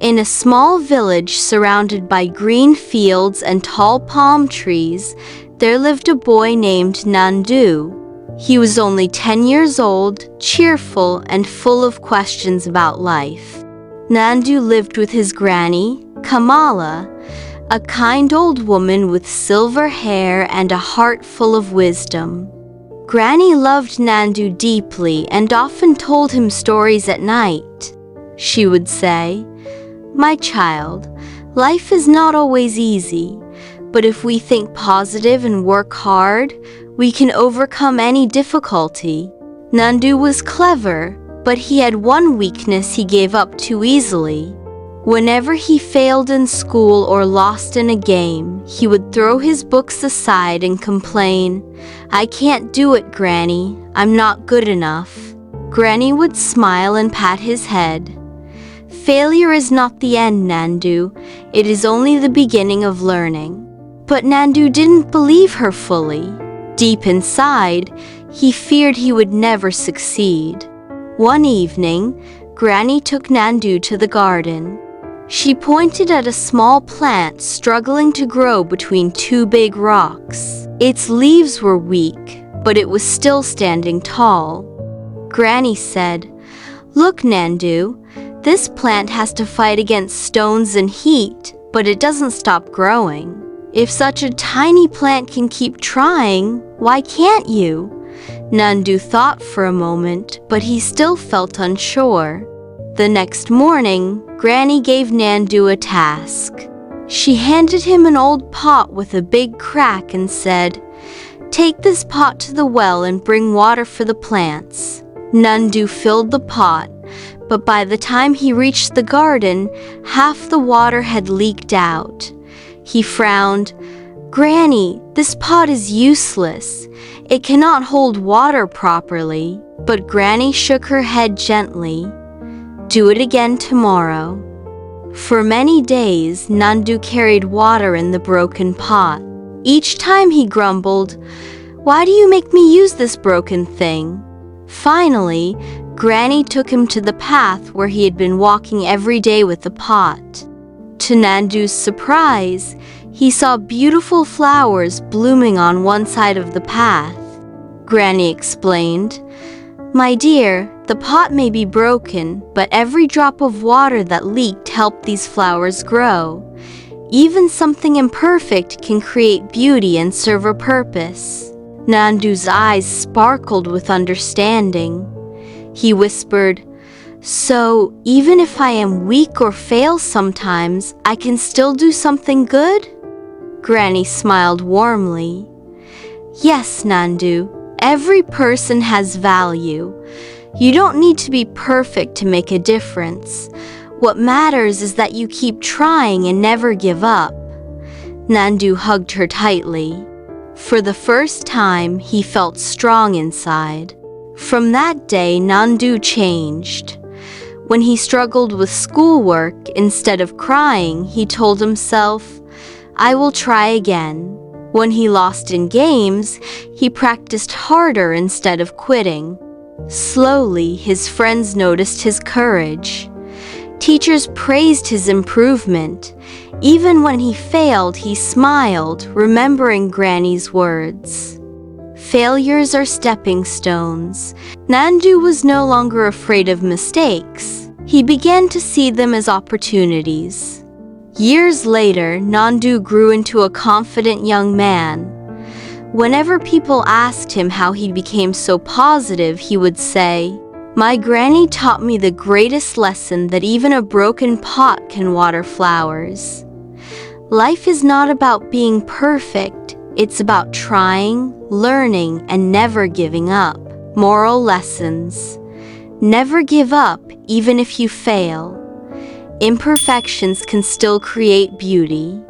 In a small village surrounded by green fields and tall palm trees, there lived a boy named Nandu. He was only 10 years old, cheerful, and full of questions about life. Nandu lived with his granny, Kamala, a kind old woman with silver hair and a heart full of wisdom. Granny loved Nandu deeply and often told him stories at night. She would say, "My child, life is not always easy, but if we think positive and work hard, we can overcome any difficulty." Nandu was clever, but he had one weakness: he gave up too easily. Whenever he failed in school or lost in a game, he would throw his books aside and complain, "I can't do it, Granny. I'm not good enough." Granny would smile and pat his head. "Failure is not the end, Nandu. It is only the beginning of learning." But Nandu didn't believe her fully. Deep inside, he feared he would never succeed. One evening, Granny took Nandu to the garden. She pointed at a small plant struggling to grow between two big rocks. Its leaves were weak, but it was still standing tall. Granny said, "Look, Nandu, this plant has to fight against stones and heat, but it doesn't stop growing. If such a tiny plant can keep trying, why can't you?" Nandu thought for a moment, but he still felt unsure. The next morning, Granny gave Nandu a task. She handed him an old pot with a big crack and said, "Take this pot to the well and bring water for the plants." Nandu filled the pot, but by the time he reached the garden, half the water had leaked out. He frowned. "Granny, this pot is useless. It cannot hold water properly." But Granny shook her head gently. "Do it again tomorrow." For many days, Nandu carried water in the broken pot. Each time he grumbled, "Why do you make me use this broken thing?" Finally, Granny took him to the path where he had been walking every day with the pot. To Nandu's surprise, he saw beautiful flowers blooming on one side of the path. Granny explained, "My dear, the pot may be broken, but every drop of water that leaked helped these flowers grow. Even something imperfect can create beauty and serve a purpose." Nandu's eyes sparkled with understanding. He whispered, "So, even if I am weak or fail sometimes, I can still do something good?" Granny smiled warmly. "Yes, Nandu, every person has value. You don't need to be perfect to make a difference. What matters is that you keep trying and never give up." Nandu hugged her tightly. For the first time, he felt strong inside. From that day, Nandu changed. When he struggled with schoolwork, instead of crying, he told himself, "I will try again." When he lost in games, he practiced harder instead of quitting. Slowly, his friends noticed his courage. Teachers praised his improvement. Even when he failed, he smiled, remembering Granny's words. Failures are stepping stones. Nandu was no longer afraid of mistakes. He began to see them as opportunities. Years later, Nandu grew into a confident young man. Whenever people asked him how he became so positive, he would say, "My granny taught me the greatest lesson, that even a broken pot can water flowers." Life is not about being perfect. It's about trying, learning, and never giving up. Moral lessons. Never give up, even if you fail. Imperfections can still create beauty.